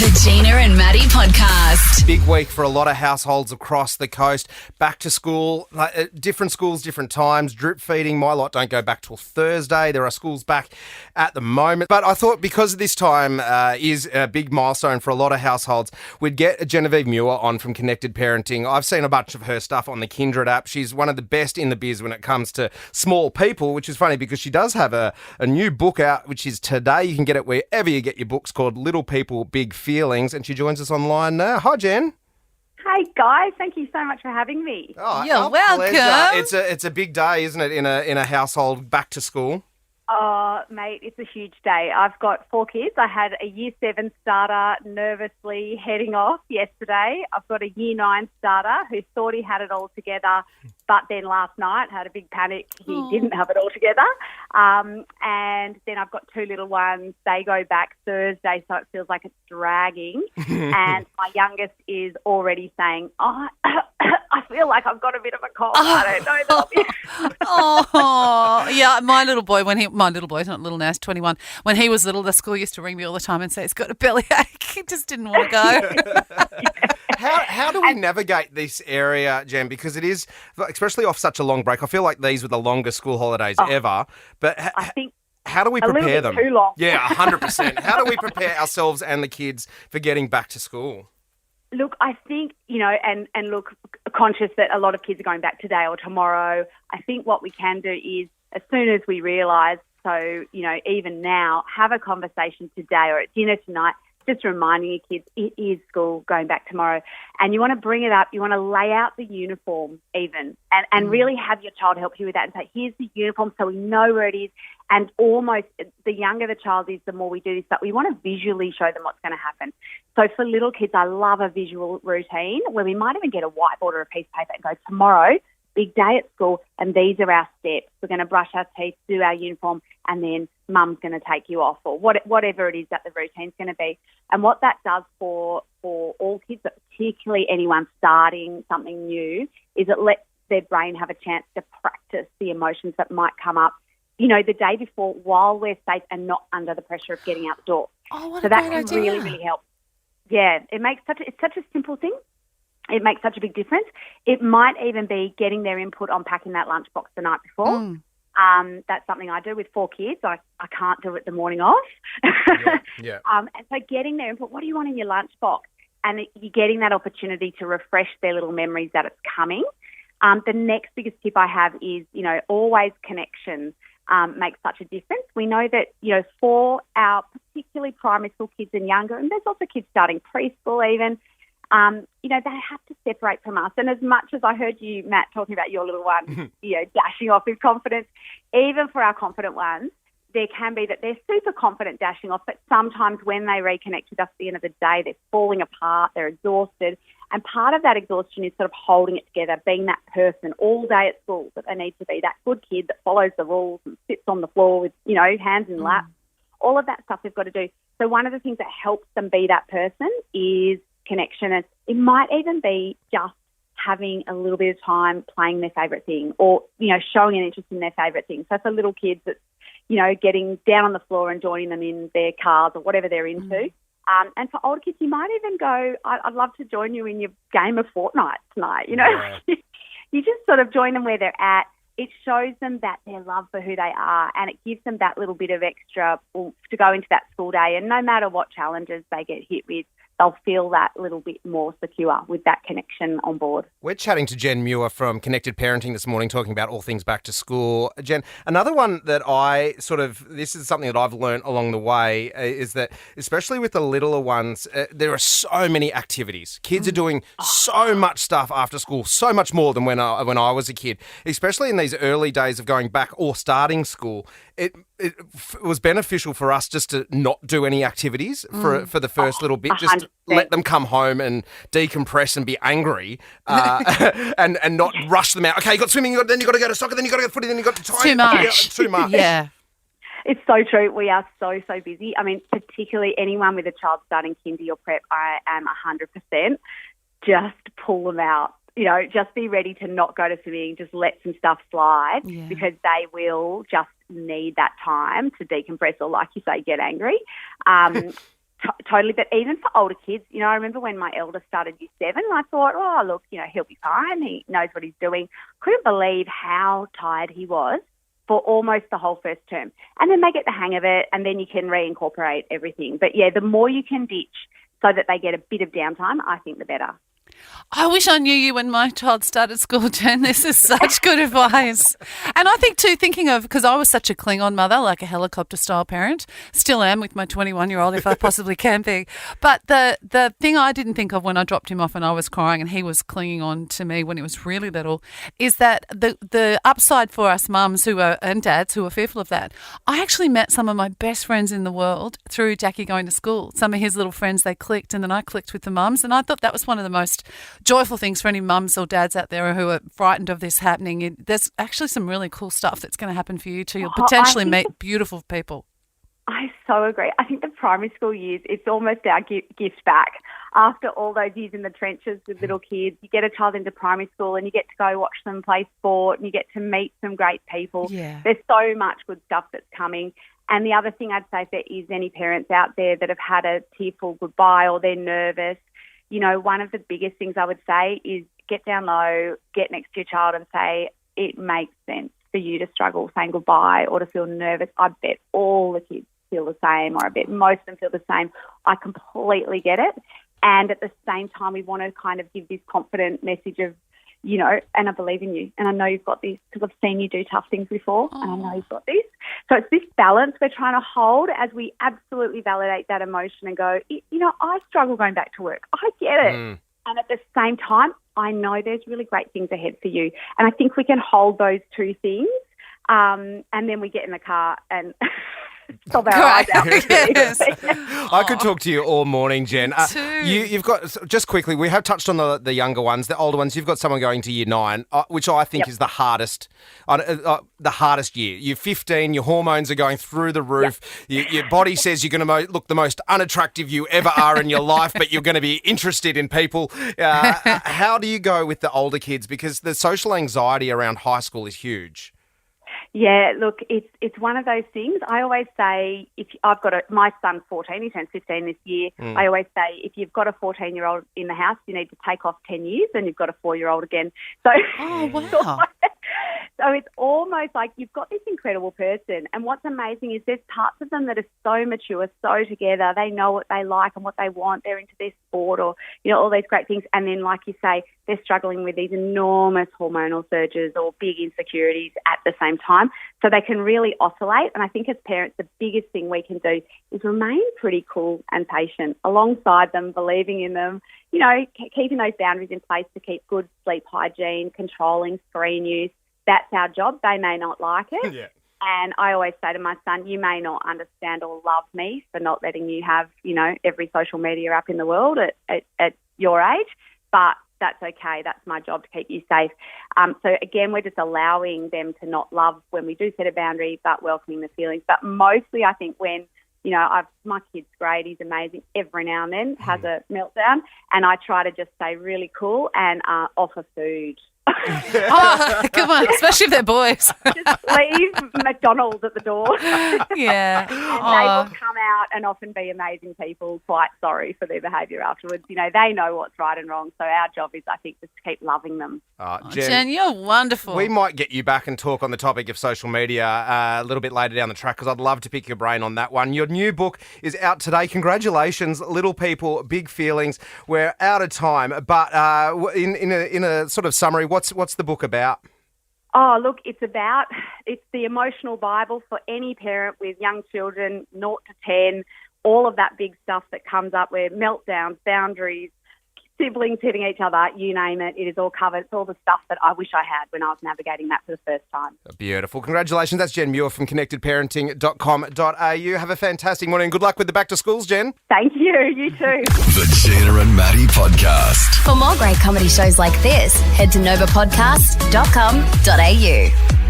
The Gina and Maddie podcast. Big week for a lot of households across the coast. Back to school, different schools, different times. Drip feeding, my lot don't go back till Thursday. There are schools back at the moment. But I thought because this time is a big milestone for a lot of households, we'd get Genevieve Muir on from Connected Parenting. I've seen a bunch of her stuff on the Kindred app. She's one of the best in the biz when it comes to small people, which is funny because she does have a new book out, which is today. You can get it wherever you get your books, called Little People, Big Feelings, and she joins us online now. Hi, Jen. Hey guys, thank you so much for having me. Oh, You're our welcome. pleasure. It's a big day, isn't it, in a household back to school? Oh, mate, it's a huge day. I've got 4 kids. I had a Year 7 starter nervously heading off yesterday. I've got a Year 9 starter who thought he had it all together, but then last night had a big panic. He didn't have it all together. And then I've got 2 little ones. They go back Thursday, so it feels like it's dragging. And my youngest is already saying, I feel like I've got a bit of a cold. I don't know that I'll be... Oh, yeah. My little boy, he's not little now, he's 21. When he was little, the school used to ring me all the time and say he's got a bellyache. He just didn't want to go. How do we navigate this area, Jen? Because it is, especially off such a long break, I feel like these were the longest school holidays ever. But I think how do we a little prepare bit them? too long. Yeah, 100%. How do we prepare ourselves and the kids for getting back to school? Look, I think, and look, conscious that a lot of kids are going back today or tomorrow, I think what we can do is, as soon as we realise, so, even now, have a conversation today or at dinner tonight, just reminding your kids it is school going back tomorrow. And you want to bring it up, you want to lay out the uniform even and really have your child help you with that and say, here's the uniform so we know where it is. And almost the younger the child is, the more we do this, but we want to visually show them what's going to happen. So for little kids, I love a visual routine where we might even get a whiteboard or a piece of paper and go, tomorrow, big day at school, and these are our steps. We're going to brush our teeth, do our uniform, and then mum's going to take you off, or whatever it is that the routine's going to be. And what that does for all kids, but particularly anyone starting something new, is it lets their brain have a chance to practice the emotions that might come up, the day before, while we're safe and not under the pressure of getting out the door. Oh, what so a that great can idea. really, really help. Yeah, it's such a simple thing. It makes such a big difference. It might even be getting their input on packing that lunchbox the night before. That's something I do with 4 kids. I can't do it the morning off. Yeah. And so getting their input, what do you want in your lunchbox? And you're getting that opportunity to refresh their little memories that it's coming. The next biggest tip I have is, always connection makes such a difference. We know that, for our particularly primary school kids and younger, and there's also kids starting preschool even, they have to separate from us. And as much as I heard you, Matt, talking about your little one, dashing off with confidence, even for our confident ones, there can be that they're super confident dashing off, but sometimes when they reconnect with us at the end of the day, they're falling apart, they're exhausted. And part of that exhaustion is sort of holding it together, being that person all day at school that they need to be, that good kid that follows the rules and sits on the floor with, hands in lap. All of that stuff they've got to do. So one of the things that helps them be that person is connection. And it might even be just having a little bit of time playing their favourite thing or, showing an interest in their favourite thing. So for little kids, it's, getting down on the floor and joining them in their cars or whatever they're into. And for older kids, you might even go, I'd love to join you in your game of Fortnite tonight. Yeah. You just sort of join them where they're at. It shows them that their love for who they are, and it gives them that little bit of extra oomph to go into that school day. And no matter what challenges they get hit with, they'll feel that little bit more secure with that connection on board. We're chatting to Jen Muir from Connected Parenting this morning, talking about all things back to school. Jen, another one that this is something that I've learned along the way, is that especially with the littler ones, there are so many activities. Kids are doing so much stuff after school, so much more than when I was a kid, especially in these early days of going back or starting school. It was beneficial for us just to not do any activities for the first little bit, just 100%. let them come home and decompress and be angry and not rush them out. Okay, you got swimming, then you got to go to soccer, then you got to go to footy, then you got to time. Too much. Too much. Yeah. It's so true. We are so busy. I mean, particularly anyone with a child starting kindy or prep, I am 100%. Just pull them out. Just be ready to not go to swimming, just let some stuff slide because they will just need that time to decompress or, like you say, get angry. Totally. But even for older kids, you know, I remember when my eldest started year 7, I thought, oh, look, you know, he'll be fine. He knows what he's doing. Couldn't believe how tired he was for almost the whole first term. And then they get the hang of it, and then you can reincorporate everything. But, yeah, the more you can ditch so that they get a bit of downtime, I think the better. I wish I knew you when my child started school, Jen. This is such good advice. And I think too, thinking of, because I was such a Klingon mother, like a helicopter-style parent, still am with my 21-year-old if I possibly can be. But the thing I didn't think of when I dropped him off and I was crying and he was clinging on to me when he was really little is that the upside for us mums and dads who are fearful of that, I actually met some of my best friends in the world through Jackie going to school. Some of his little friends, they clicked, and then I clicked with the mums, and I thought that was one of the most joyful things for any mums or dads out there who are frightened of this happening. There's actually some really cool stuff that's going to happen for you too. You'll potentially meet beautiful people. I so agree. I think the primary school years, it's almost our gift back. After all those years in the trenches with little kids, you get a child into primary school and you get to go watch them play sport and you get to meet some great people. Yeah. There's so much good stuff that's coming. And the other thing I'd say, if there is any parents out there that have had a tearful goodbye or they're nervous, you know, one of the biggest things I would say is get down low, get next to your child and say, it makes sense for you to struggle saying goodbye or to feel nervous. I bet all the kids feel the same, or I bet most of them feel the same. I completely get it. And at the same time, we want to kind of give this confident message of, you know, and I believe in you and I know you've got this because I've seen you do tough things before and I know you've got this. So it's this balance we're trying to hold as we absolutely validate that emotion and go, you know, I struggle going back to work. I get it. And at the same time, I know there's really great things ahead for you. And I think we can hold those two things and then we get in the car and sob our eyes out. Yes. I could talk to you all morning, Jen. too. You've got, just quickly, we have touched on the younger ones, the older ones. You've got someone going to year 9, which I think is the hardest year. You're 15, your hormones are going through the roof. Your body says you're going to look the most unattractive you ever are in your life, but you're going to be interested in people. How do you go with the older kids? Because the social anxiety around high school is huge. Yeah, look, it's one of those things. I always say, my son's 14, he turns 15 this year. I always say, if you've got a 14-year-old in the house, you need to take off 10 years and you've got a 4-year-old again. So, oh, wow. So it's almost like you've got this incredible person. And what's amazing is there's parts of them that are so mature, so together. They know what they like and what they want. They're into their sport or, you know, all these great things. And then, like you say, they're struggling with these enormous hormonal surges or big insecurities at the same time. So they can really oscillate. And I think as parents, the biggest thing we can do is remain pretty cool and patient alongside them, believing in them, you know, keeping those boundaries in place to keep good sleep hygiene, controlling screen use. That's our job. They may not like it. Yeah. And I always say to my son, you may not understand or love me for not letting you have, you know, every social media app in the world at your age, but that's okay. That's my job to keep you safe. So, again, we're just allowing them to not love when we do set a boundary, but welcoming the feelings. But mostly I think when, you know, my kid's great, he's amazing, every now and then has a meltdown, and I try to just stay really cool and offer food. Oh, come on, especially if they're boys. Just leave McDonald's at the door. Yeah. And they will come out and often be amazing people, quite sorry for their behaviour afterwards. You know, they know what's right and wrong. So our job is, I think, just to keep loving them. Jen, you're wonderful. We might get you back and talk on the topic of social media a little bit later down the track because I'd love to pick your brain on that one. Your new book is out today. Congratulations, Little People, Big Feelings. We're out of time, but in a sort of summary, what's the book about? Oh, look, it's the emotional Bible for any parent with young children, 0 to 10, all of that big stuff that comes up where meltdowns, boundaries, siblings hitting each other, you name it. It is all covered. It's all the stuff that I wish I had when I was navigating that for the first time. Beautiful. Congratulations. That's Jen Muir from connectedparenting.com.au. Have a fantastic morning. Good luck with the back to schools, Jen. Thank you. You too. The Gina and Maddie Podcast. For more great comedy shows like this, head to novapodcast.com.au.